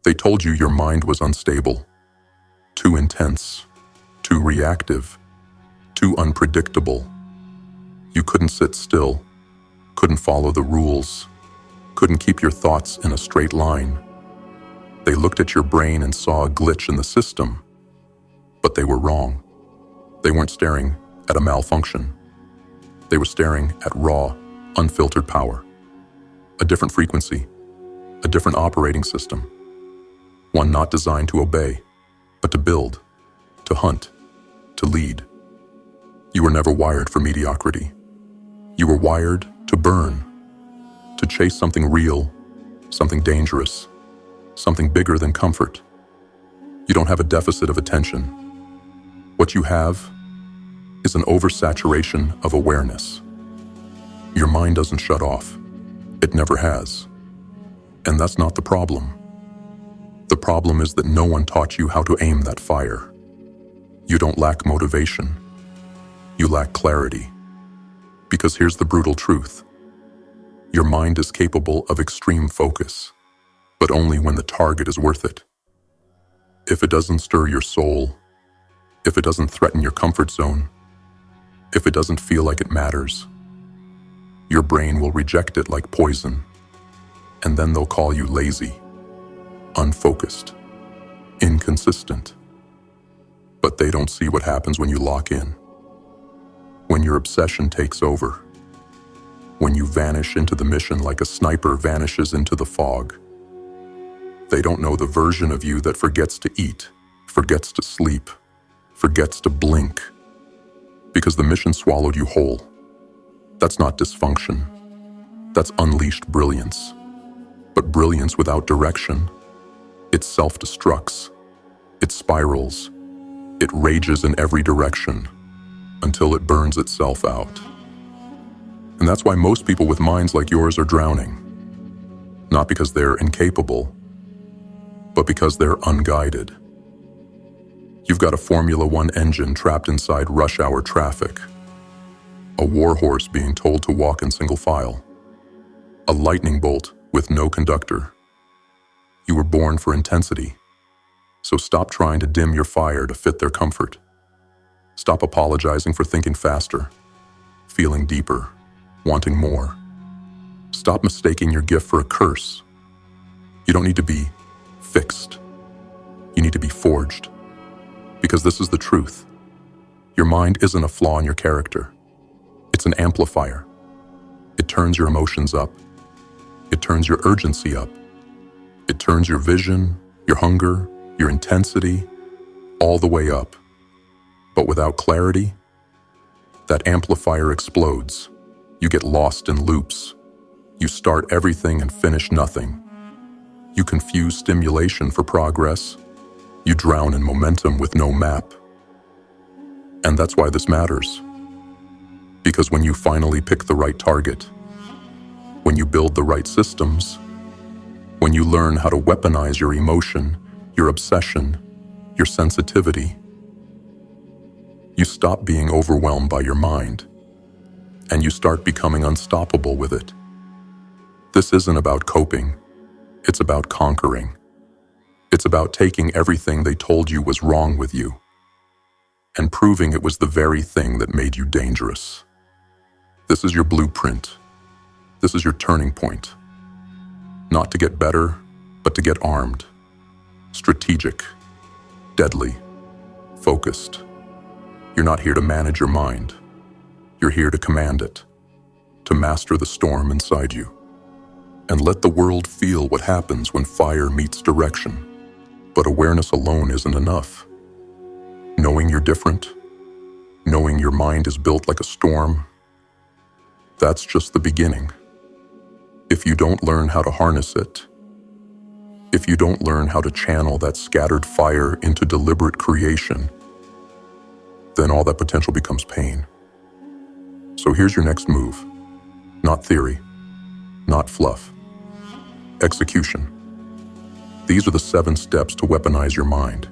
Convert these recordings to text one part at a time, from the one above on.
They told you your mind was unstable, too intense, too reactive, too unpredictable. You couldn't sit still, couldn't follow the rules, couldn't keep your thoughts in a straight line. They looked at your brain and saw a glitch in the system, but they were wrong. They weren't staring at a malfunction. They were staring at raw, unfiltered power. A different frequency, a different operating system. One not designed to obey, but to build, to hunt, to lead. You were never wired for mediocrity. You were wired to burn, to chase something real, something dangerous, something bigger than comfort. You don't have a deficit of attention. What you have is an oversaturation of awareness. Your mind doesn't shut off. It never has. And that's not the problem. The problem is that no one taught you how to aim that fire. You don't lack motivation. You lack clarity. Because here's the brutal truth. Your mind is capable of extreme focus, but only when the target is worth it. If it doesn't stir your soul, if it doesn't threaten your comfort zone, if it doesn't feel like it matters, your brain will reject it like poison, and then they'll call you lazy, unfocused, inconsistent. But they don't see what happens when you lock in, when your obsession takes over, when you vanish into the mission like a sniper vanishes into the fog. They don't know the version of you that forgets to eat, forgets to sleep, forgets to blink, because the mission swallowed you whole. That's not dysfunction. That's unleashed brilliance. But brilliance without direction, it self-destructs, it spirals, it rages in every direction until it burns itself out. And that's why most people with minds like yours are drowning. Not because they're incapable, but because they're unguided. You've got a Formula One engine trapped inside rush hour traffic, a warhorse being told to walk in single file, a lightning bolt with no conductor. You were born for intensity, so stop trying to dim your fire to fit their comfort. Stop apologizing for thinking faster, feeling deeper, wanting more. Stop mistaking your gift for a curse. You don't need to be fixed. You need to be forged. Because this is the truth. Your mind isn't a flaw in your character. It's an amplifier. It turns your emotions up. It turns your urgency up. It turns your vision, your hunger, your intensity, all the way up. But without clarity, that amplifier explodes. You get lost in loops. You start everything and finish nothing. You confuse stimulation for progress. You drown in momentum with no map. And that's why this matters. Because when you finally pick the right target, when you build the right systems, when you learn how to weaponize your emotion, your obsession, your sensitivity, you stop being overwhelmed by your mind, and you start becoming unstoppable with it. This isn't about coping. It's about conquering. It's about taking everything they told you was wrong with you and proving it was the very thing that made you dangerous. This is your blueprint. This is your turning point. Not to get better, but to get armed. Strategic, deadly, focused. You're not here to manage your mind. You're here to command it, to master the storm inside you, and let the world feel what happens when fire meets direction. But awareness alone isn't enough. Knowing you're different, knowing your mind is built like a storm, that's just the beginning. If you don't learn how to harness it, if you don't learn how to channel that scattered fire into deliberate creation, then all that potential becomes pain. So here's your next move. Not theory, not fluff. Execution. These are the 7 steps to weaponize your mind.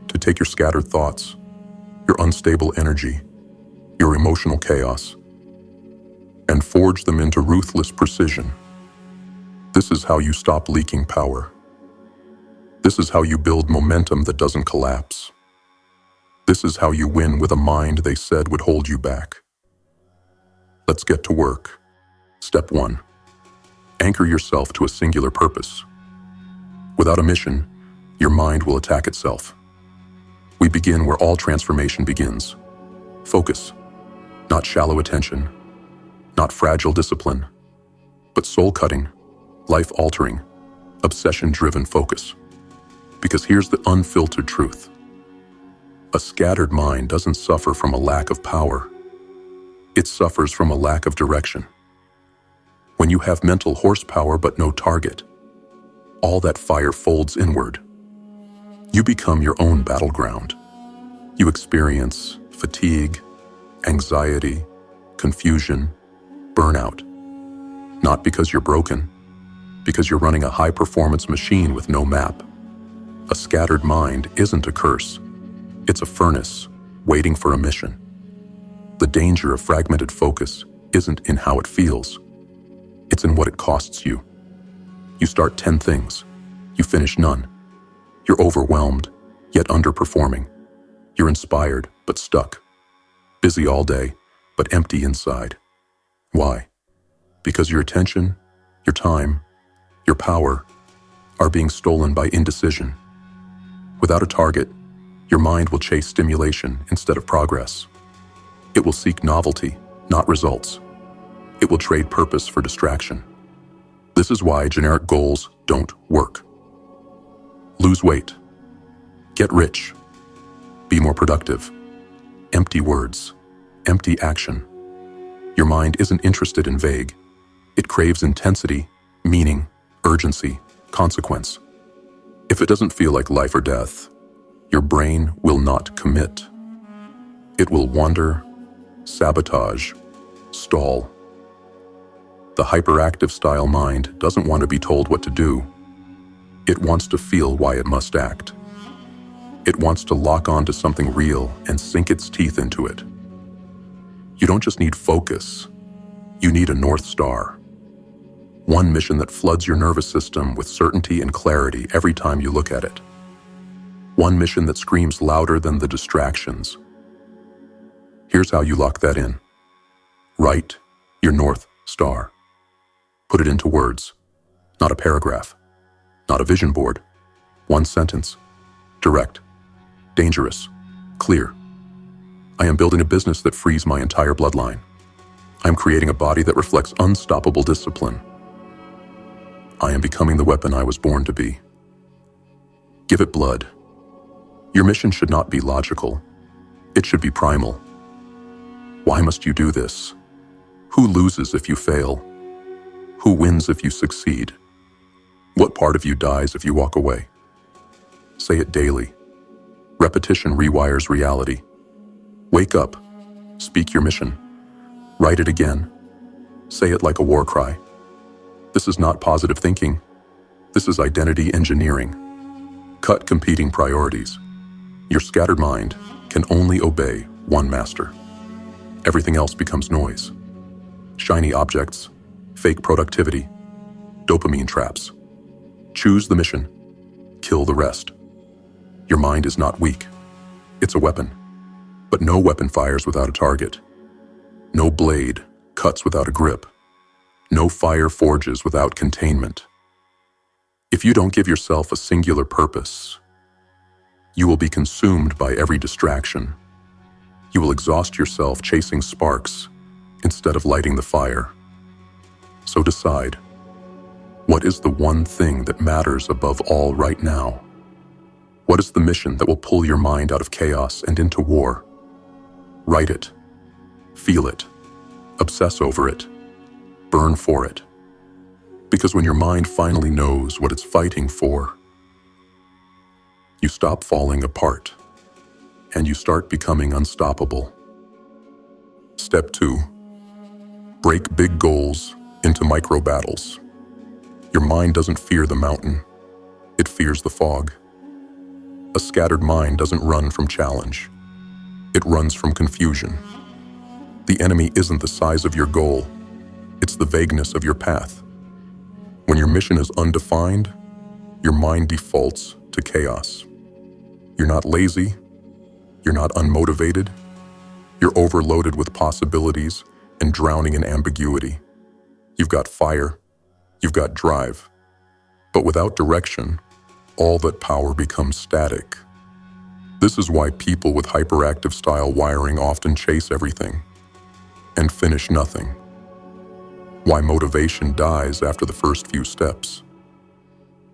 To take your scattered thoughts, your unstable energy, your emotional chaos, and forge them into ruthless precision. This is how you stop leaking power. This is how you build momentum that doesn't collapse. This is how you win with a mind they said would hold you back. Let's get to work. Step 1. Anchor yourself to a singular purpose. Without a mission, your mind will attack itself. We begin where all transformation begins. Focus, not shallow attention, not fragile discipline, but soul-cutting, life-altering, obsession-driven focus. Because here's the unfiltered truth. A scattered mind doesn't suffer from a lack of power. It suffers from a lack of direction. When you have mental horsepower but no target, all that fire folds inward. You become your own battleground. You experience fatigue, anxiety, confusion, burnout. Not because you're broken, because you're running a high-performance machine with no map. A scattered mind isn't a curse. It's a furnace waiting for a mission. The danger of fragmented focus isn't in how it feels. It's in what it costs you. You start 10 things. You finish none. You're overwhelmed, yet underperforming. You're inspired, but stuck. Busy all day, but empty inside. Why? Because your attention, your time, your power are being stolen by indecision. Without a target, your mind will chase stimulation instead of progress. It will seek novelty, not results. It will trade purpose for distraction. This is why generic goals don't work. Lose weight. Get rich. Be more productive. Empty words. Empty action. Your mind isn't interested in vague. It craves intensity, meaning, urgency, consequence. If it doesn't feel like life or death, your brain will not commit. It will wander, sabotage, stall. The hyperactive style mind doesn't want to be told what to do. It wants to feel why it must act. It wants to lock onto something real and sink its teeth into it. You don't just need focus, you need a North Star. One mission that floods your nervous system with certainty and clarity every time you look at it. One mission that screams louder than the distractions. Here's how you lock that in. Write your North Star. Put it into words, not a paragraph, not a vision board. One sentence. Direct, dangerous, clear. I am building a business that frees my entire bloodline. I am creating a body that reflects unstoppable discipline. I am becoming the weapon I was born to be. Give it blood. Your mission should not be logical. It should be primal. Why must you do this? Who loses if you fail? Who wins if you succeed? What part of you dies if you walk away? Say it daily. Repetition rewires reality. Wake up. Speak your mission. Write it again. Say it like a war cry. This is not positive thinking. This is identity engineering. Cut competing priorities. Your scattered mind can only obey one master. Everything else becomes noise. Shiny objects, fake productivity, dopamine traps. Choose the mission. Kill the rest. Your mind is not weak. It's a weapon. But no weapon fires without a target. No blade cuts without a grip. No fire forges without containment. If you don't give yourself a singular purpose, you will be consumed by every distraction. You will exhaust yourself chasing sparks instead of lighting the fire. So decide, what is the one thing that matters above all right now? What is the mission that will pull your mind out of chaos and into war? Write it, feel it, obsess over it, burn for it. Because when your mind finally knows what it's fighting for, you stop falling apart and you start becoming unstoppable. Step 2. Break big goals into micro battles. Your mind doesn't fear the mountain, it fears the fog. A scattered mind doesn't run from challenge, it runs from confusion. The enemy isn't the size of your goal, it's the vagueness of your path. When your mission is undefined, your mind defaults to to chaos. You're not lazy, you're not unmotivated, you're overloaded with possibilities and drowning in ambiguity. You've got fire, you've got drive, but without direction, all that power becomes static. This is why people with hyperactive style wiring often chase everything and finish nothing. Why motivation dies after the first few steps.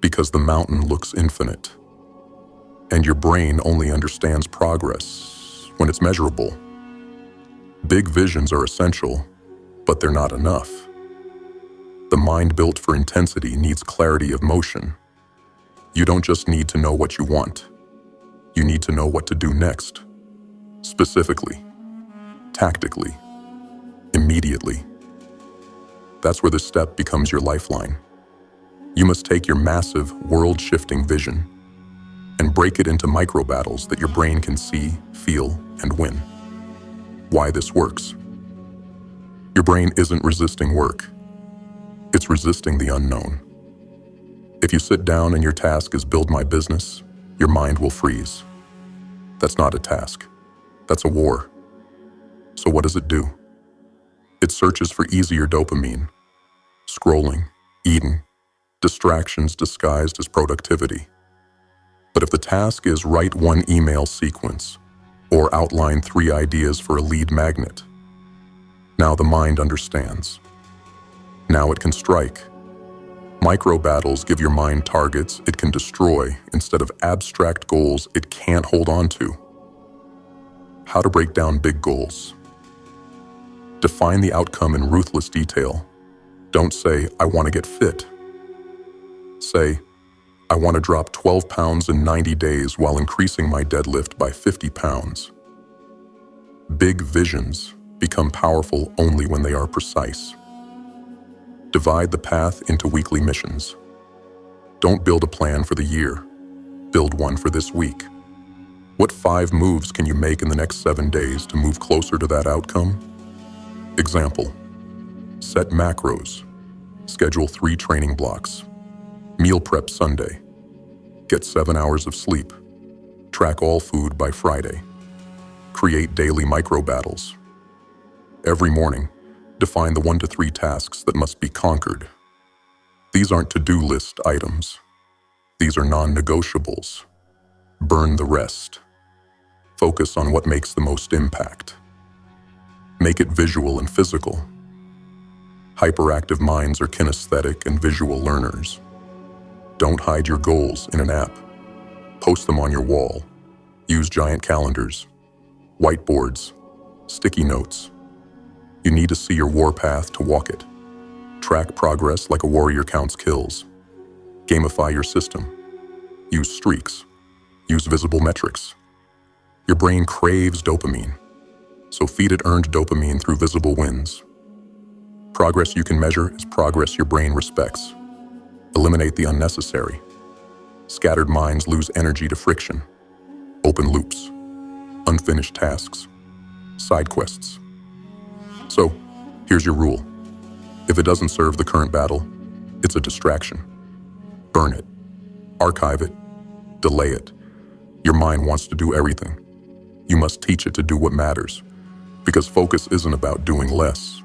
Because the mountain looks infinite, and your brain only understands progress when it's measurable. Big visions are essential, but they're not enough. The mind built for intensity needs clarity of motion. You don't just need to know what you want. You need to know what to do next. Specifically, tactically, immediately. That's where this step becomes your lifeline. You must take your massive, world-shifting vision and break it into micro battles that your brain can see, feel, and win. Why this works. Your brain isn't resisting work. It's resisting the unknown. If you sit down and your task is build my business, your mind will freeze. That's not a task. That's a war. So what does it do? It searches for easier dopamine, scrolling, eating, distractions disguised as productivity. But if the task is write one email sequence or outline 3 ideas for a lead magnet, now the mind understands. Now it can strike. Micro battles give your mind targets it can destroy instead of abstract goals it can't hold on to. How to break down big goals. Define the outcome in ruthless detail. Don't say, I want to get fit. Say, I want to drop 12 pounds in 90 days while increasing my deadlift by 50 pounds. Big visions become powerful only when they are precise. Divide the path into weekly missions. Don't build a plan for the year. Build one for this week. What 5 moves can you make in the next 7 days to move closer to that outcome? Example, set macros. Schedule 3 training blocks. Meal prep Sunday. Get 7 hours of sleep. Track all food by Friday. Create daily micro battles. Every morning, define the 1 to 3 tasks that must be conquered. These aren't to-do list items. These are non-negotiables. Burn the rest. Focus on what makes the most impact. Make it visual and physical. Hyperactive minds are kinesthetic and visual learners. Don't hide your goals in an app. Post them on your wall. Use giant calendars, whiteboards, sticky notes. You need to see your warpath to walk it. Track progress like a warrior counts kills. Gamify your system. Use streaks. Use visible metrics. Your brain craves dopamine, so feed it earned dopamine through visible wins. Progress you can measure is progress your brain respects. Eliminate the unnecessary. Scattered minds lose energy to friction. Open loops. Unfinished tasks. Side quests. So, here's your rule. If it doesn't serve the current battle, it's a distraction. Burn it. Archive it. Delay it. Your mind wants to do everything. You must teach it to do what matters, because focus isn't about doing less.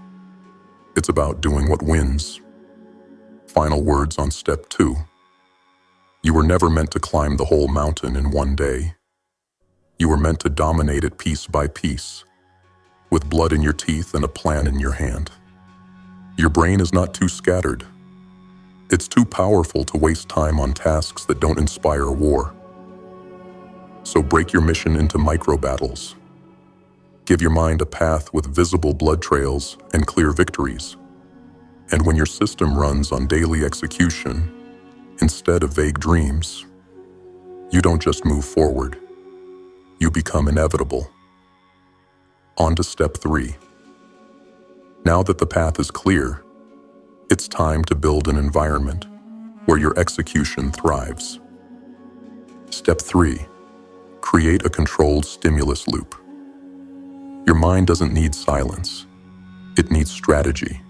It's about doing what wins. Final words on step 2. You were never meant to climb the whole mountain in one day. You were meant to dominate it piece by piece, with blood in your teeth and a plan in your hand. Your brain is not too scattered. It's too powerful to waste time on tasks that don't inspire war. So break your mission into micro battles. Give your mind a path with visible blood trails and clear victories. And when your system runs on daily execution, instead of vague dreams, you don't just move forward, you become inevitable. On to step 3. Now that the path is clear, it's time to build an environment where your execution thrives. Step 3. Create a controlled stimulus loop. Your mind doesn't need silence. It needs strategy.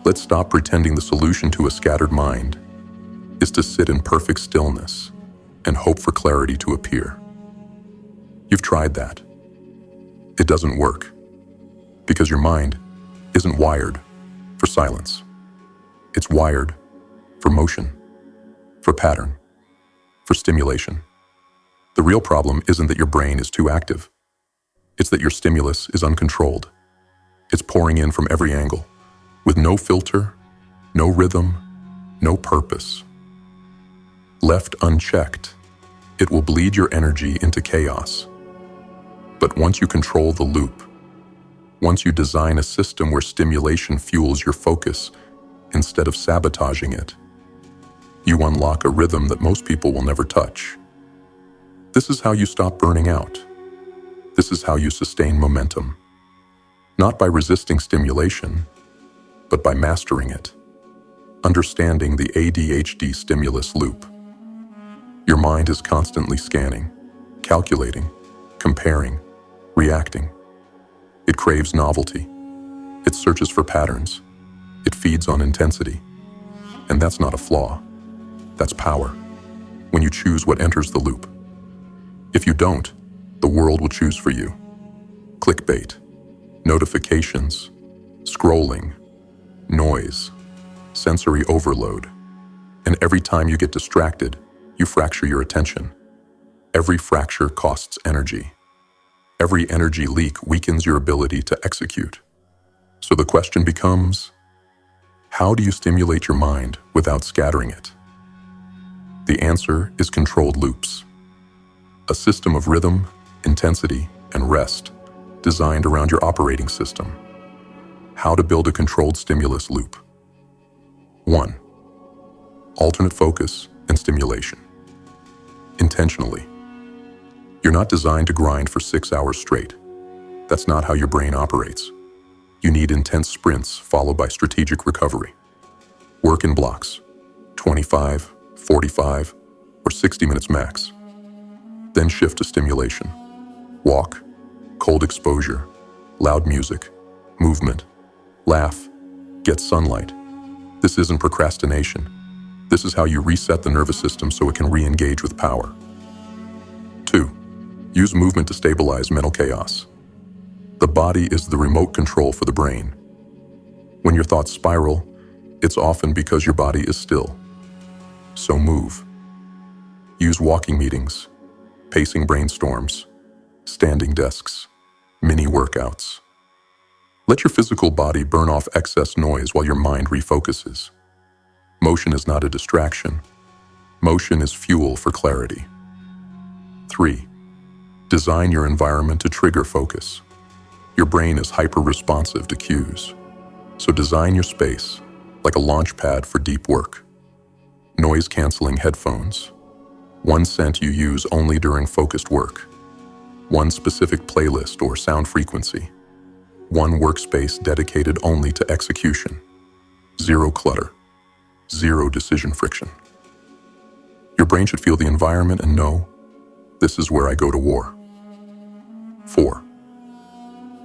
Let's stop pretending the solution to a scattered mind is to sit in perfect stillness and hope for clarity to appear. You've tried that. It doesn't work because your mind isn't wired for silence. It's wired for motion, for pattern, for stimulation. The real problem isn't that your brain is too active. It's that your stimulus is uncontrolled. It's pouring in from every angle, with no filter, no rhythm, no purpose. Left unchecked, it will bleed your energy into chaos. But once you control the loop, once you design a system where stimulation fuels your focus instead of sabotaging it, you unlock a rhythm that most people will never touch. This is how you stop burning out. This is how you sustain momentum. Not by resisting stimulation, but by mastering it. Understanding the ADHD stimulus loop. Your mind is constantly scanning, calculating, comparing, reacting. It craves novelty. It searches for patterns. It feeds on intensity. And that's not a flaw. That's power. When you choose what enters the loop. If you don't, the world will choose for you. Clickbait, notifications, scrolling, noise, sensory overload. And every time you get distracted, you fracture your attention. Every fracture costs energy. Every energy leak weakens your ability to execute. So the question becomes, how do you stimulate your mind without scattering it? The answer is controlled loops. A system of rhythm, intensity, and rest designed around your operating system. How to build a controlled stimulus loop. 1. Alternate focus and stimulation. Intentionally. You're not designed to grind for 6 hours straight. That's not how your brain operates. You need intense sprints followed by strategic recovery. Work in blocks, 25, 45, or 60 minutes max. Then shift to stimulation. Walk, cold exposure, loud music, movement, laugh, get sunlight. This isn't procrastination. This is how you reset the nervous system so it can re-engage with power. 2. Use movement to stabilize mental chaos. The body is the remote control for the brain. When your thoughts spiral, it's often because your body is still. So move. Use walking meetings, pacing brainstorms, standing desks, mini workouts. Let your physical body burn off excess noise while your mind refocuses. Motion is not a distraction. Motion is fuel for clarity. 3. Design your environment to trigger focus. Your brain is hyper-responsive to cues. So design your space like a launch pad for deep work. Noise-canceling headphones. One scent you use only during focused work. One specific playlist or sound frequency. One workspace dedicated only to execution. Zero clutter. Zero decision friction. Your brain should feel the environment and know, this is where I go to war. 4.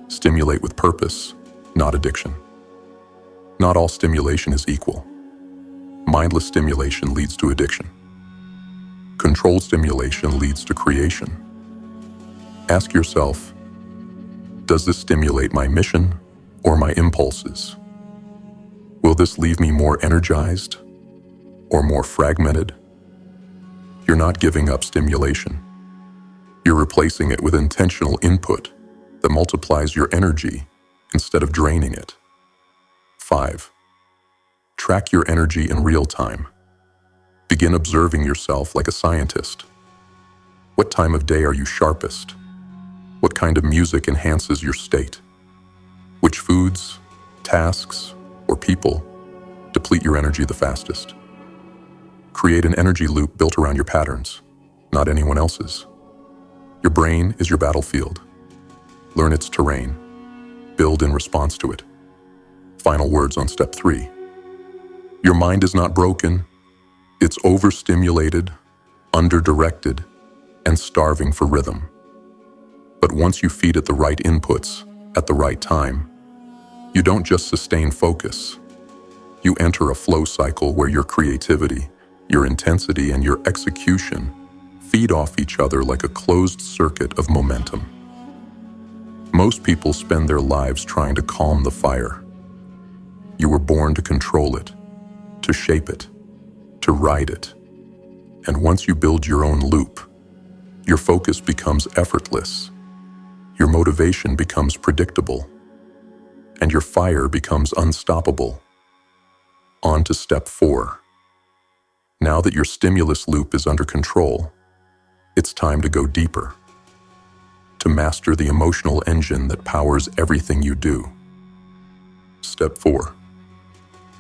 Stimulate with purpose, not addiction. Not all stimulation is equal. Mindless stimulation leads to addiction. Controlled stimulation leads to creation. Ask yourself, does this stimulate my mission or my impulses? Will this leave me more energized or more fragmented? You're not giving up stimulation. You're replacing it with intentional input that multiplies your energy instead of draining it. 5. Track your energy in real time. Begin observing yourself like a scientist. What time of day are you sharpest? What kind of music enhances your state? Which foods, tasks, or people deplete your energy the fastest? Create an energy loop built around your patterns, not anyone else's. Your brain is your battlefield. Learn its terrain. Build in response to it. Final words on step 3. Your mind is not broken. It's overstimulated, underdirected, and starving for rhythm. But once you feed it the right inputs at the right time, you don't just sustain focus. You enter a flow cycle where your creativity, your intensity, and your execution feed off each other like a closed circuit of momentum. Most people spend their lives trying to calm the fire. You were born to control it, to shape it, to ride it. And once you build your own loop, your focus becomes effortless, your motivation becomes predictable, and your fire becomes unstoppable. On to step 4. Now that your stimulus loop is under control, it's time to go deeper, to master the emotional engine that powers everything you do. Step 4.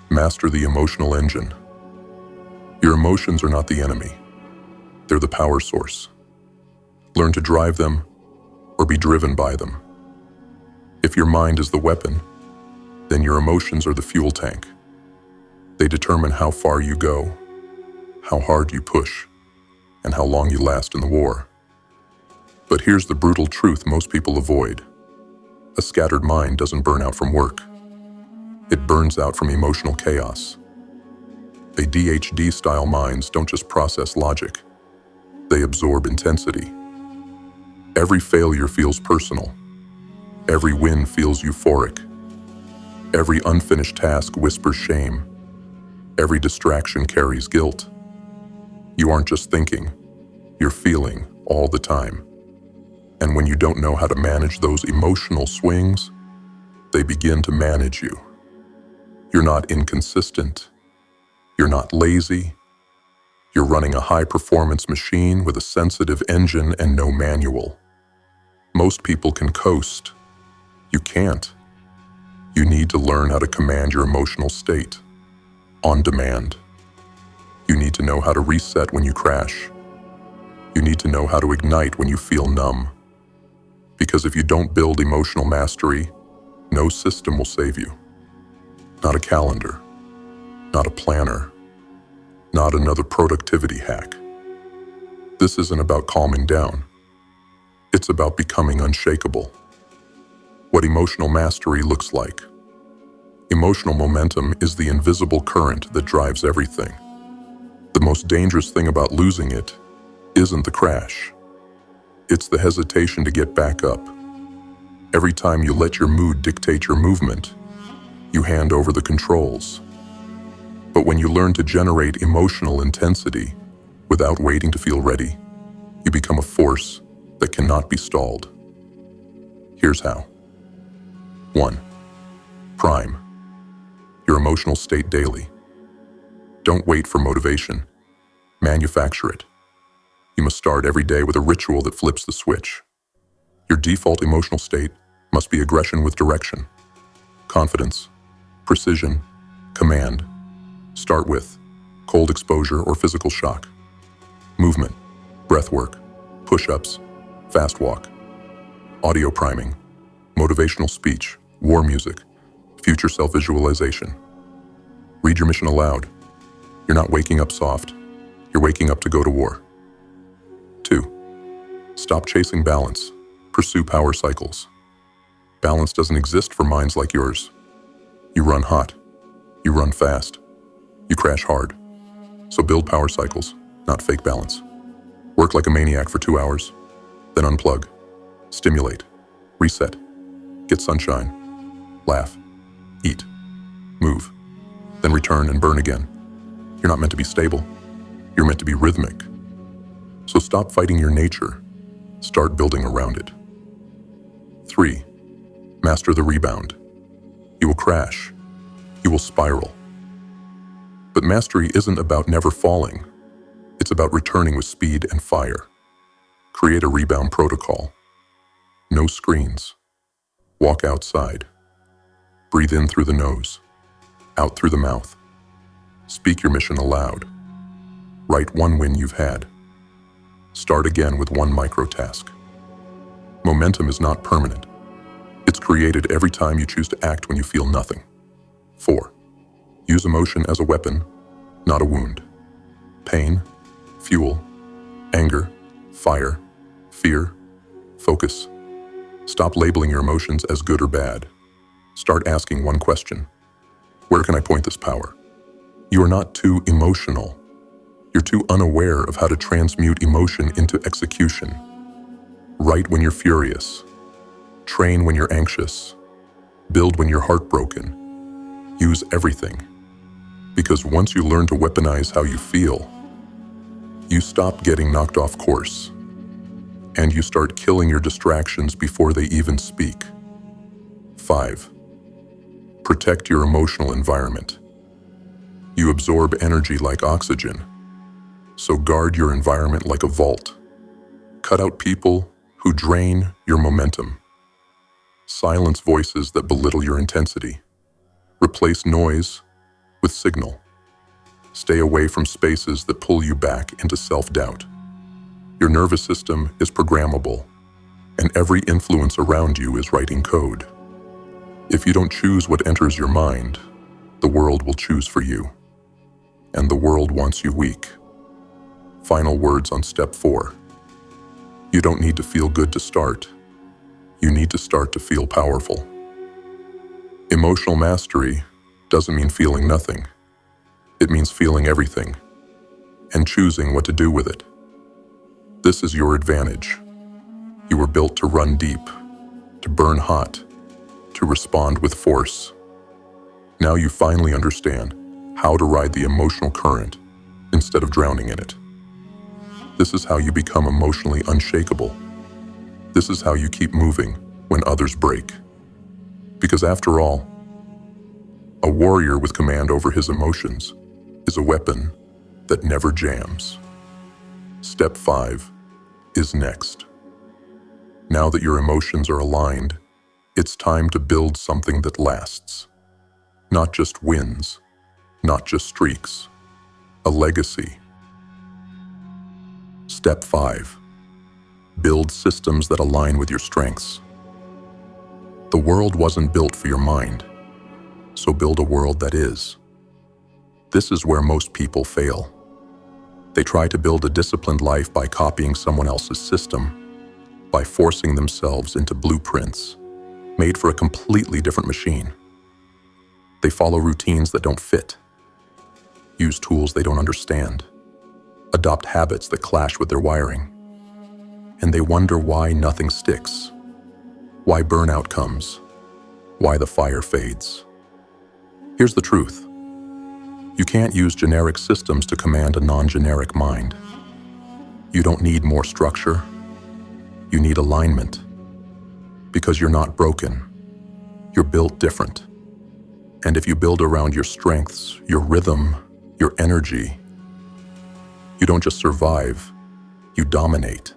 Master the emotional engine. Your emotions are not the enemy. They're the power source. Learn to drive them or be driven by them. If your mind is the weapon, then your emotions are the fuel tank. They determine how far you go, how hard you push, and how long you last in the war. But here's the brutal truth most people avoid. A scattered mind doesn't burn out from work. It burns out from emotional chaos. ADHD-style minds don't just process logic. They absorb intensity. Every failure feels personal. Every win feels euphoric. Every unfinished task whispers shame. Every distraction carries guilt. You aren't just thinking, you're feeling all the time. And when you don't know how to manage those emotional swings, they begin to manage you. You're not inconsistent. You're not lazy. You're running a high-performance machine with a sensitive engine and no manual. Most people can coast. You can't. You need to learn how to command your emotional state, on demand. You need to know how to reset when you crash. You need to know how to ignite when you feel numb. Because if you don't build emotional mastery, no system will save you. Not a calendar, not a planner, not another productivity hack. This isn't about calming down. It's about becoming unshakable. What emotional mastery looks like. Emotional momentum is the invisible current that drives everything. The most dangerous thing about losing it isn't the crash. It's the hesitation to get back up. Every time you let your mood dictate your movement, you hand over the controls. But when you learn to generate emotional intensity without waiting to feel ready, you become a force that cannot be stalled. Here's how. 1. Prime your emotional state daily. Don't wait for motivation. Manufacture it. You must start every day with a ritual that flips the switch. Your default emotional state must be aggression with direction, confidence, precision, command. Start with cold exposure or physical shock, movement, breath work, push-ups, fast walk, audio priming, motivational speech, war music, future self-visualization. Read your mission aloud. You're not waking up soft. You're waking up to go to war. 2. Stop chasing balance. Pursue power cycles. Balance doesn't exist for minds like yours. You run hot. You run fast. You crash hard. So build power cycles, not fake balance. Work like a maniac for 2 hours, then unplug. Stimulate. Reset. Get sunshine. Laugh. Eat. Move. Then return and burn again. You're not meant to be stable. You're meant to be rhythmic. So stop fighting your nature. Start building around it. 3. Master the rebound. You will crash. You will spiral. But mastery isn't about never falling. It's about returning with speed and fire. Create a rebound protocol. No screens. Walk outside. Breathe in through the nose. Out through the mouth. Speak your mission aloud. Write one win you've had. Start again with one micro task. Momentum is not permanent. It's created every time you choose to act when you feel nothing. 4. Use emotion as a weapon, not a wound. Pain, fuel, anger, fire, fear, focus. Stop labeling your emotions as good or bad. Start asking one question. Where can I point this power? You are not too emotional. You're too unaware of how to transmute emotion into execution. Write when you're furious. Train when you're anxious. Build when you're heartbroken. Use everything. Because once you learn to weaponize how you feel, you stop getting knocked off course. And you start killing your distractions before they even speak. 5. Protect your emotional environment. You absorb energy like oxygen, so guard your environment like a vault. Cut out people who drain your momentum. Silence voices that belittle your intensity. Replace noise with signal. Stay away from spaces that pull you back into self-doubt. Your nervous system is programmable, and every influence around you is writing code. If you don't choose what enters your mind, the world will choose for you. And the world wants you weak. Final words on step 4. You don't need to feel good to start. You need to start to feel powerful. Emotional mastery doesn't mean feeling nothing. It means feeling everything and choosing what to do with it. This is your advantage. You were built to run deep, to burn hot, to respond with force. Now you finally understand how to ride the emotional current instead of drowning in it. This is how you become emotionally unshakable. This is how you keep moving when others break. Because after all, a warrior with command over his emotions is a weapon that never jams. Step 5 is next. Now that your emotions are aligned, it's time to build something that lasts. Not just wins, not just streaks, a legacy. Step 5. Build systems that align with your strengths. The world wasn't built for your mind, so build a world that is. This is where most people fail. They try to build a disciplined life by copying someone else's system, by forcing themselves into blueprints made for a completely different machine. They follow routines that don't fit, use tools they don't understand, adopt habits that clash with their wiring, and they wonder why nothing sticks, why burnout comes, why the fire fades. Here's the truth. You can't use generic systems to command a non-generic mind. You don't need more structure. You need alignment. Because you're not broken. You're built different. And if you build around your strengths, your rhythm, your energy, you don't just survive, you dominate.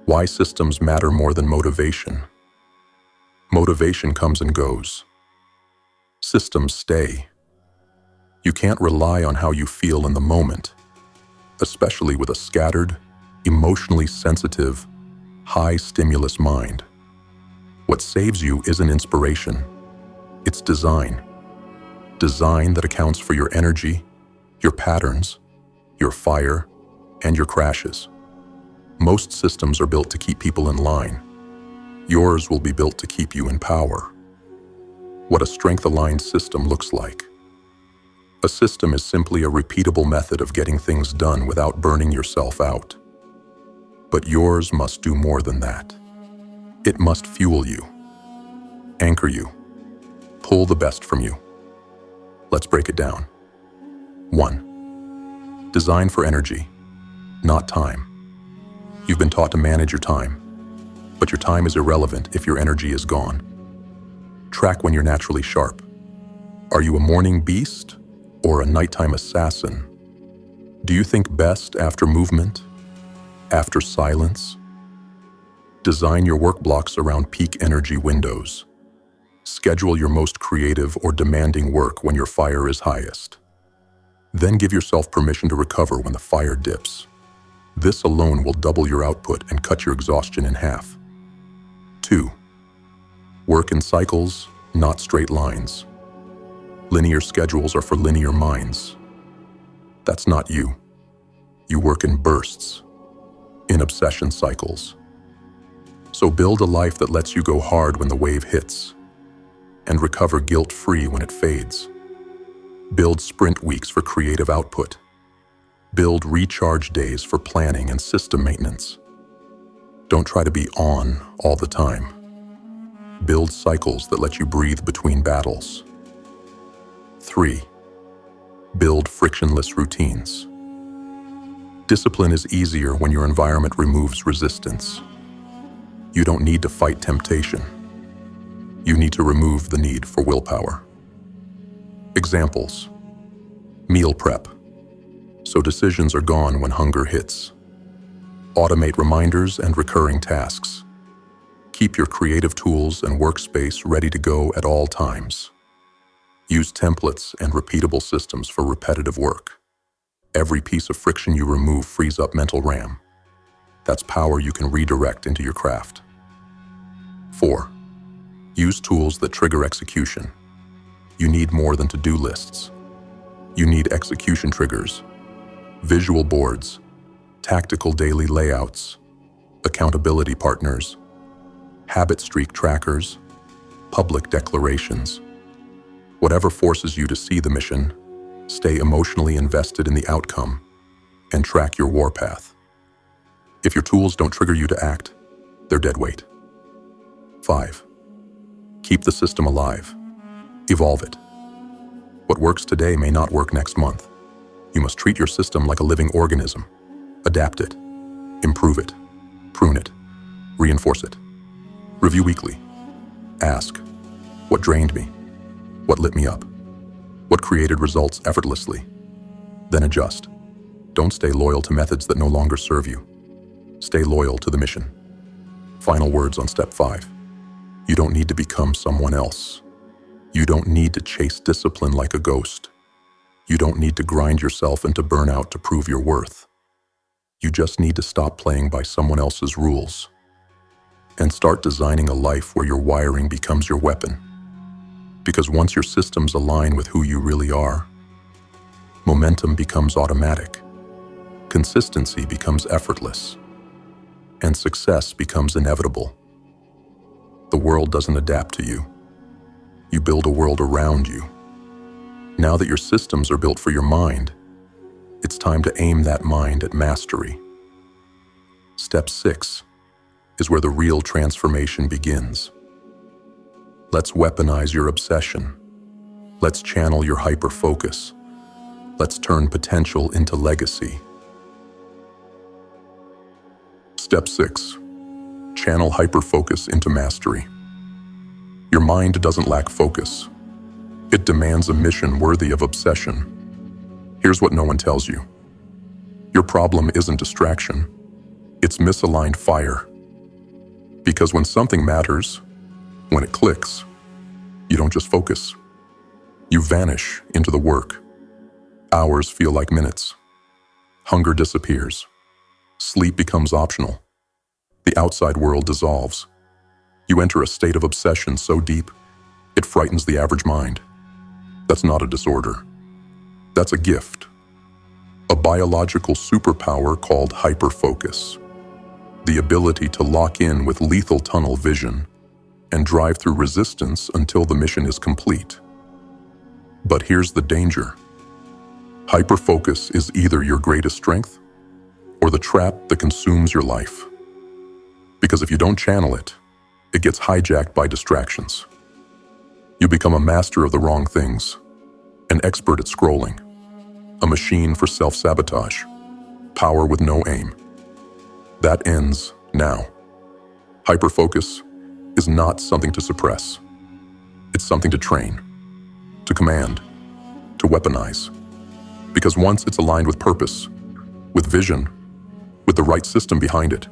Why systems matter more than motivation. Motivation comes and goes. Systems stay. You can't rely on how you feel in the moment, especially with a scattered, emotionally sensitive, high-stimulus mind. What saves you isn't inspiration. It's design. Design that accounts for your energy, your patterns, your fire, and your crashes. Most systems are built to keep people in line. Yours will be built to keep you in power. What a strength-aligned system looks like. A system is simply a repeatable method of getting things done without burning yourself out. But yours must do more than that. It must fuel you, anchor you, pull the best from you. Let's break it down. 1. Design for energy, not time. You've been taught to manage your time, but your time is irrelevant if your energy is gone. Track when you're naturally sharp. Are you a morning beast or a nighttime assassin? Do you think best after movement, after silence? Design your work blocks around peak energy windows. Schedule your most creative or demanding work when your fire is highest. Then give yourself permission to recover when the fire dips. This alone will double your output and cut your exhaustion in half. 2. Work in cycles, not straight lines. Linear schedules are for linear minds. That's not you. You work in bursts, in obsession cycles. So build a life that lets you go hard when the wave hits, and recover guilt-free when it fades. Build sprint weeks for creative output. Build recharge days for planning and system maintenance. Don't try to be on all the time. Build cycles that let you breathe between battles. 3. Build frictionless routines. Discipline is easier when your environment removes resistance. You don't need to fight temptation. You need to remove the need for willpower. Examples: meal prep, so decisions are gone when hunger hits. Automate reminders and recurring tasks. Keep your creative tools and workspace ready to go at all times. Use templates and repeatable systems for repetitive work. Every piece of friction you remove frees up mental RAM. That's power you can redirect into your craft. 4. Use tools that trigger execution. You need more than to-do lists. You need execution triggers, visual boards, tactical daily layouts, accountability partners, habit streak trackers, public declarations. Whatever forces you to see the mission, stay emotionally invested in the outcome, and track your warpath. If your tools don't trigger you to act, they're dead weight. 5. Keep the system alive. Evolve it. What works today may not work next month. You must treat your system like a living organism. Adapt it, improve it, prune it, reinforce it. Review weekly. Ask, what drained me? What lit me up? What created results effortlessly? Then adjust. Don't stay loyal to methods that no longer serve you. Stay loyal to the mission. Final words on step 5. You don't need to become someone else. You don't need to chase discipline like a ghost. You don't need to grind yourself into burnout to prove your worth. You just need to stop playing by someone else's rules and start designing a life where your wiring becomes your weapon. Because once your systems align with who you really are, momentum becomes automatic, consistency becomes effortless, and success becomes inevitable. The world doesn't adapt to you. You build a world around you. Now that your systems are built for your mind, it's time to aim that mind at mastery. Step 6 is where the real transformation begins. Let's weaponize your obsession. Let's channel your hyperfocus. Let's turn potential into legacy. Step 6. Channel hyperfocus into mastery. Your mind doesn't lack focus. It demands a mission worthy of obsession. Here's what no one tells you. Your problem isn't distraction. It's misaligned fire. Because when something matters, when it clicks, you don't just focus. You vanish into the work. Hours feel like minutes. Hunger disappears. Sleep becomes optional. The outside world dissolves. You enter a state of obsession so deep, it frightens the average mind. That's not a disorder. That's a gift. A biological superpower called hyperfocus. The ability to lock in with lethal tunnel vision and drive through resistance until the mission is complete. But here's the danger. Hyperfocus is either your greatest strength or the trap that consumes your life. Because if you don't channel it, it gets hijacked by distractions. You become a master of the wrong things, an expert at scrolling, a machine for self-sabotage, power with no aim. That ends now. Hyperfocus is not something to suppress. It's something to train, to command, to weaponize. Because once it's aligned with purpose, with vision, with the right system behind it,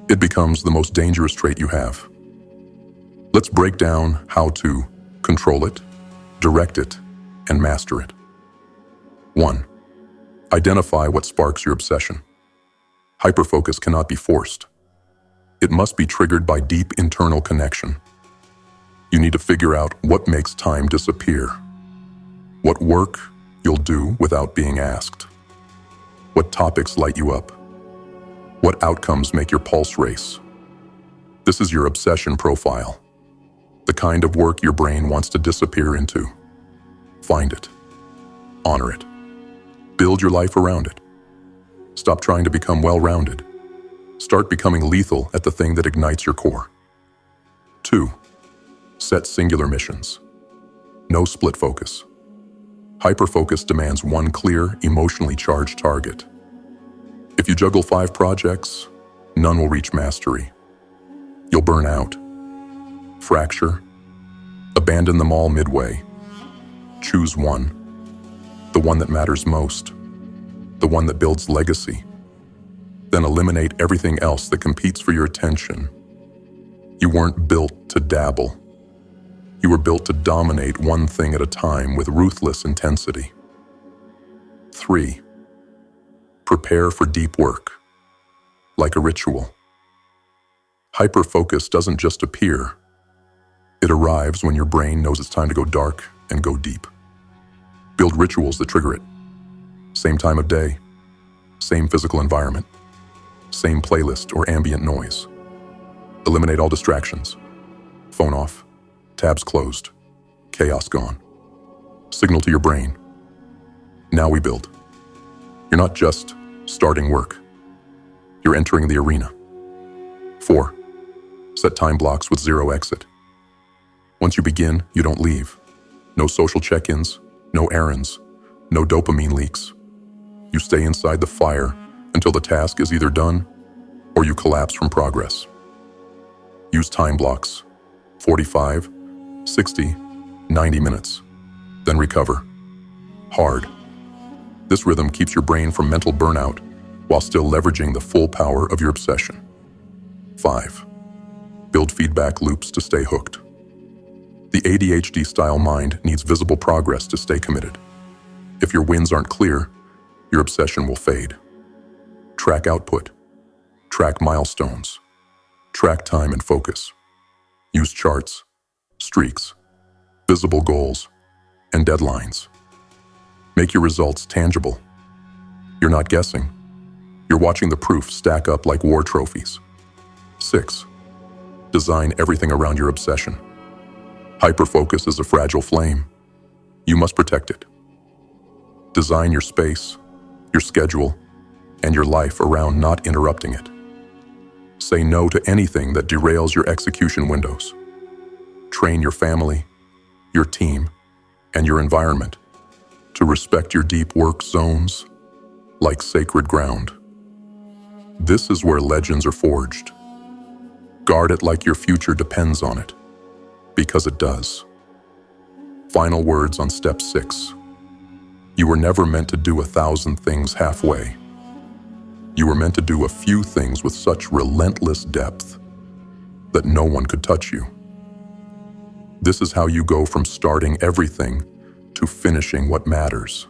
it becomes the most dangerous trait you have. Let's break down how to control it, direct it, and master it. 1. Identify what sparks your obsession. Hyperfocus cannot be forced. It must be triggered by deep internal connection. You need to figure out what makes time disappear, what work you'll do without being asked, what topics light you up, what outcomes make your pulse race. This is your obsession profile, the kind of work your brain wants to disappear into. Find it, honor it, build your life around it. Stop trying to become well-rounded. Start becoming lethal at the thing that ignites your core. 2. Set singular missions. No split focus. Hyperfocus demands one clear, emotionally charged target. If you juggle 5 projects, none will reach mastery. You'll burn out, fracture, abandon them all midway. Choose one, the one that matters most, the one that builds legacy. Then eliminate everything else that competes for your attention. You weren't built to dabble. You were built to dominate one thing at a time with ruthless intensity. 3. Prepare for deep work, like a ritual. Hyperfocus doesn't just appear. It arrives when your brain knows it's time to go dark and go deep. Build rituals that trigger it. Same time of day, same physical environment, same playlist or ambient noise. Eliminate all distractions. Phone off, tabs closed, chaos gone. Signal to your brain. Now we build. You're not just starting work. You're entering the arena. 4. Set time blocks with 0 exit. Once you begin, you don't leave. No social check-ins, no errands, no dopamine leaks. You stay inside the fire until the task is either done or you collapse from progress. Use time blocks, 45, 60, 90 minutes. Then recover. Hard. This rhythm keeps your brain from mental burnout while still leveraging the full power of your obsession. 5. Build feedback loops to stay hooked. The ADHD-style mind needs visible progress to stay committed. If your wins aren't clear, your obsession will fade. Track output. Track milestones. Track time and focus. Use charts, streaks, visible goals, and deadlines. Make your results tangible. You're not guessing. You're watching the proof stack up like war trophies. 6. Design everything around your obsession. Hyperfocus is a fragile flame. You must protect it. Design your space, your schedule, and your life around not interrupting it. Say no to anything that derails your execution windows. Train your family, your team, and your environment to respect your deep work zones like sacred ground. This is where legends are forged. Guard it like your future depends on it, because it does. Final words on step 6. You were never meant to do 1,000 things halfway. You were meant to do a few things with such relentless depth that no one could touch you. This is how you go from starting everything to finishing what matters.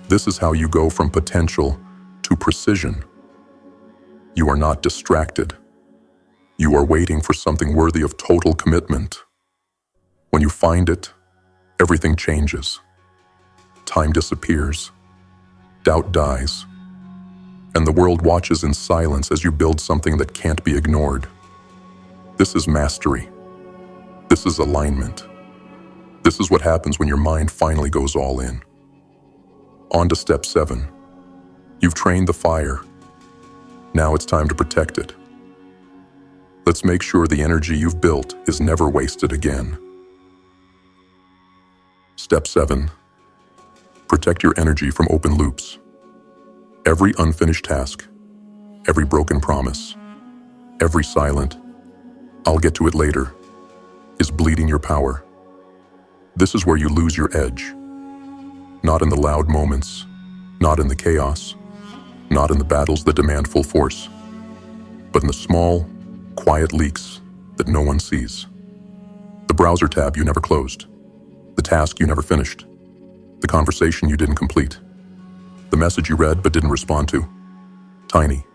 This is how you go from potential to precision. You are not distracted. You are waiting for something worthy of total commitment. When you find it, everything changes. Time disappears. Doubt dies. And the world watches in silence as you build something that can't be ignored. This is mastery. This is alignment. This is what happens when your mind finally goes all in. On to step 7. You've trained the fire. Now it's time to protect it. Let's make sure the energy you've built is never wasted again. Step 7. Protect your energy from open loops. Every unfinished task, every broken promise, every silent, "I'll get to it later," is bleeding your power. This is where you lose your edge. Not in the loud moments, not in the chaos, not in the battles that demand full force, but in the small, quiet leaks that no one sees. The browser tab you never closed, the task you never finished, the conversation you didn't complete, the message you read but didn't respond to. Tiny,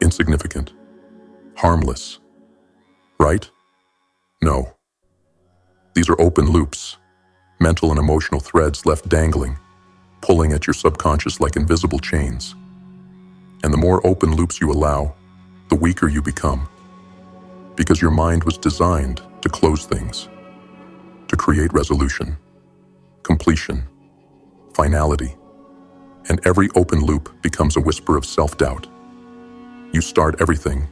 insignificant, harmless. Right? No. These are open loops, mental and emotional threads left dangling, pulling at your subconscious like invisible chains. And the more open loops you allow, the weaker you become. Because your mind was designed to close things, to create resolution, completion, finality, and every open loop becomes a whisper of self-doubt. You start everything,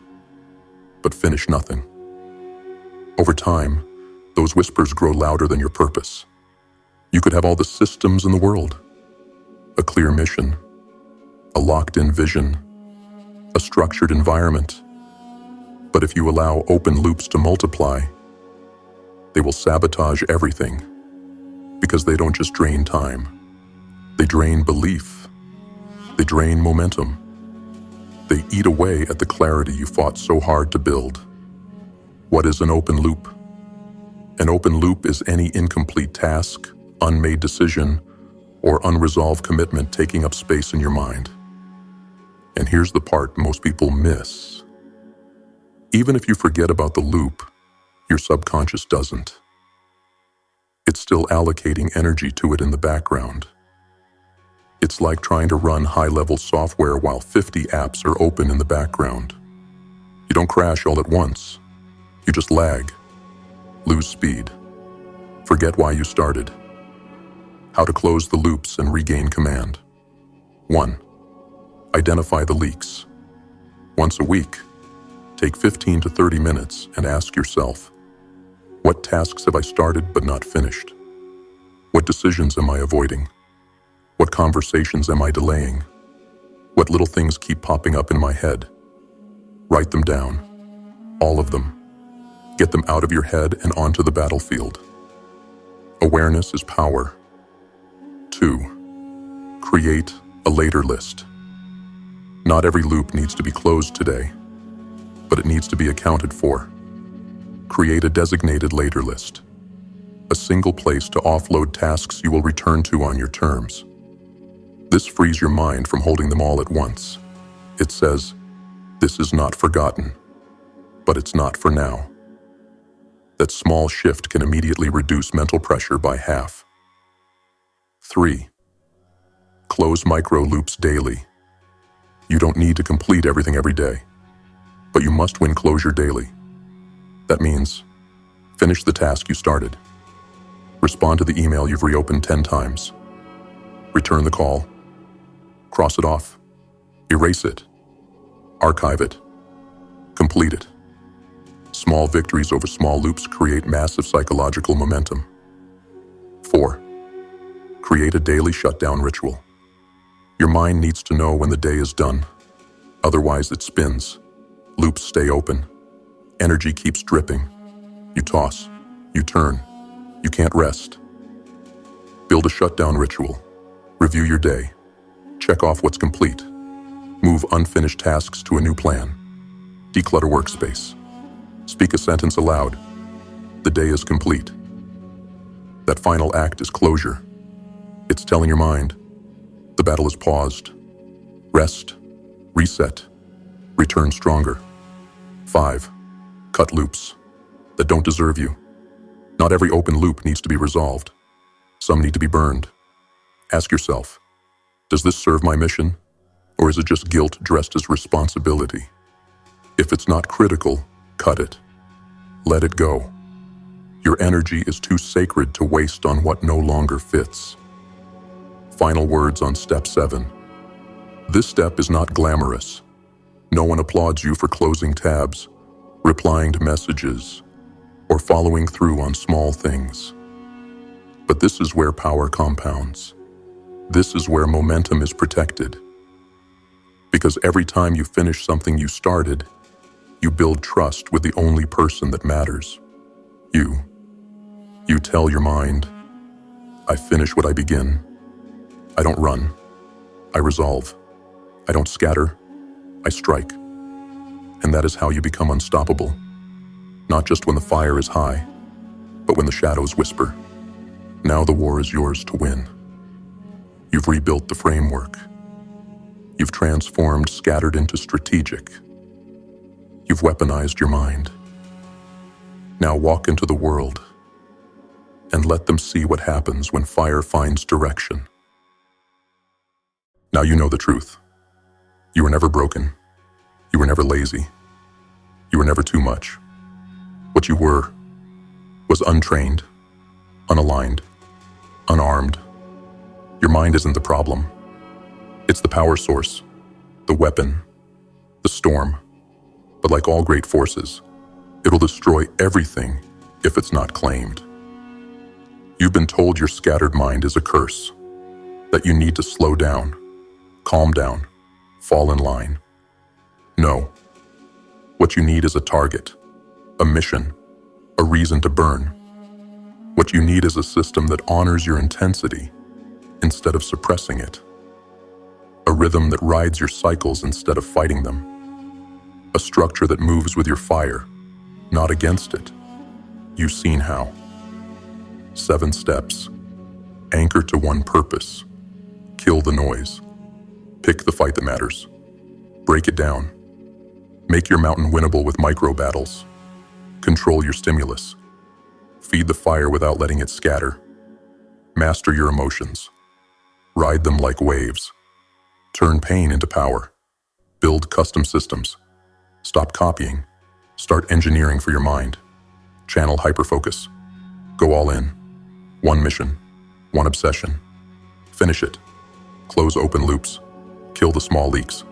but finish nothing. Over time, those whispers grow louder than your purpose. You could have all the systems in the world, a clear mission, a locked-in vision, a structured environment. But if you allow open loops to multiply, they will sabotage everything, because they don't just drain time. They drain belief. They drain momentum. They eat away at the clarity you fought so hard to build. What is an open loop? An open loop is any incomplete task, unmade decision, or unresolved commitment taking up space in your mind. And here's the part most people miss. Even if you forget about the loop, your subconscious doesn't. It's still allocating energy to it in the background. It's like trying to run high-level software while 50 apps are open in the background. You don't crash all at once. You just lag, lose speed, forget why you started. How to close the loops and regain command. 1. Identify the leaks. Once a week, take 15 to 30 minutes and ask yourself, what tasks have I started but not finished? What decisions am I avoiding? What conversations am I delaying? What little things keep popping up in my head? Write them down, all of them. Get them out of your head and onto the battlefield. Awareness is power. 2. Create a later list. Not every loop needs to be closed today, but it needs to be accounted for. Create a designated later list, a single place to offload tasks you will return to on your terms. This frees your mind from holding them all at once. It says, this is not forgotten, but it's not for now. That small shift can immediately reduce mental pressure by half. 3. Close micro loops daily. You don't need to complete everything every day, but you must win closure daily. That means, finish the task you started. Respond to the email you've reopened 10 times. Return the call. Cross it off. Erase it. Archive it. Complete it. Small victories over small loops create massive psychological momentum. 4. Create a daily shutdown ritual. Your mind needs to know when the day is done. Otherwise, it spins. Loops stay open. Energy keeps dripping. You toss. You turn. You can't rest. Build a shutdown ritual. Review your day. Check off what's complete. Move unfinished tasks to a new plan. Declutter workspace. Speak a sentence aloud. The day is complete. That final act is closure. It's telling your mind, the battle is paused. Rest, reset, return stronger. 5. Cut loops that don't deserve you. Not every open loop needs to be resolved. Some need to be burned. Ask yourself, does this serve my mission? Or is it just guilt dressed as responsibility? If it's not critical, cut it. Let it go. Your energy is too sacred to waste on what no longer fits. Final words on step 7. This step is not glamorous. No one applauds you for closing tabs, replying to messages, or following through on small things. But this is where power compounds. This is where momentum is protected. Because every time you finish something you started, you build trust with the only person that matters. You. You tell your mind, I finish what I begin. I don't run. I resolve. I don't scatter. I strike. And that is how you become unstoppable. Not just when the fire is high, but when the shadows whisper. Now the war is yours to win. You've rebuilt the framework. You've transformed scattered into strategic. You've weaponized your mind. Now walk into the world and let them see what happens when fire finds direction. Now you know the truth. You were never broken. You were never lazy. You were never too much. What you were was untrained, unaligned, unarmed. Your mind isn't the problem. It's the power source, the weapon, the storm. But like all great forces, it'll destroy everything if it's not claimed. You've been told your scattered mind is a curse, that you need to slow down, calm down, fall in line. No. What you need is a target, a mission, a reason to burn. What you need is a system that honors your intensity instead of suppressing it. A rhythm that rides your cycles instead of fighting them. A structure that moves with your fire, not against it. You've seen how. 7 steps. Anchor to one purpose. Kill the noise. Pick the fight that matters. Break it down. Make your mountain winnable with micro battles. Control your stimulus. Feed the fire without letting it scatter. Master your emotions. Ride them like waves. Turn pain into power. Build custom systems. Stop copying. Start engineering for your mind. Channel hyperfocus. Go all in. One mission. One obsession. Finish it. Close open loops. Kill the small leaks.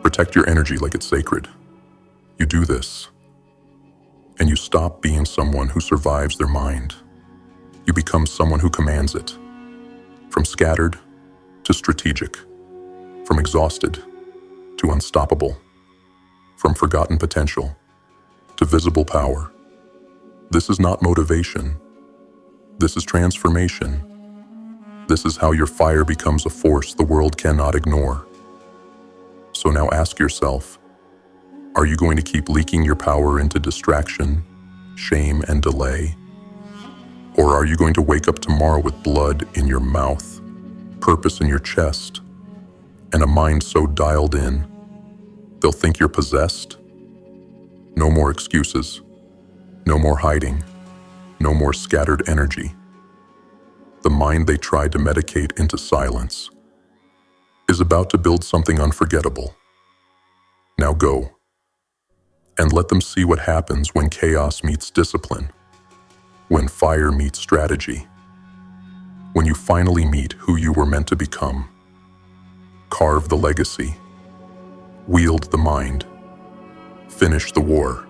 Protect your energy like it's sacred. You do this, and you stop being someone who survives their mind. You become someone who commands it. From scattered to strategic. From exhausted to unstoppable. From forgotten potential to visible power. This is not motivation. This is transformation. This is how your fire becomes a force the world cannot ignore. So now ask yourself, are you going to keep leaking your power into distraction, shame, and delay? Or are you going to wake up tomorrow with blood in your mouth, purpose in your chest, and a mind so dialed in, they'll think you're possessed? No more excuses. No more hiding. No more scattered energy. The mind they tried to medicate into silence is about to build something unforgettable. Now go. And let them see what happens when chaos meets discipline, when fire meets strategy, when you finally meet who you were meant to become. Carve the legacy, wield the mind, finish the war.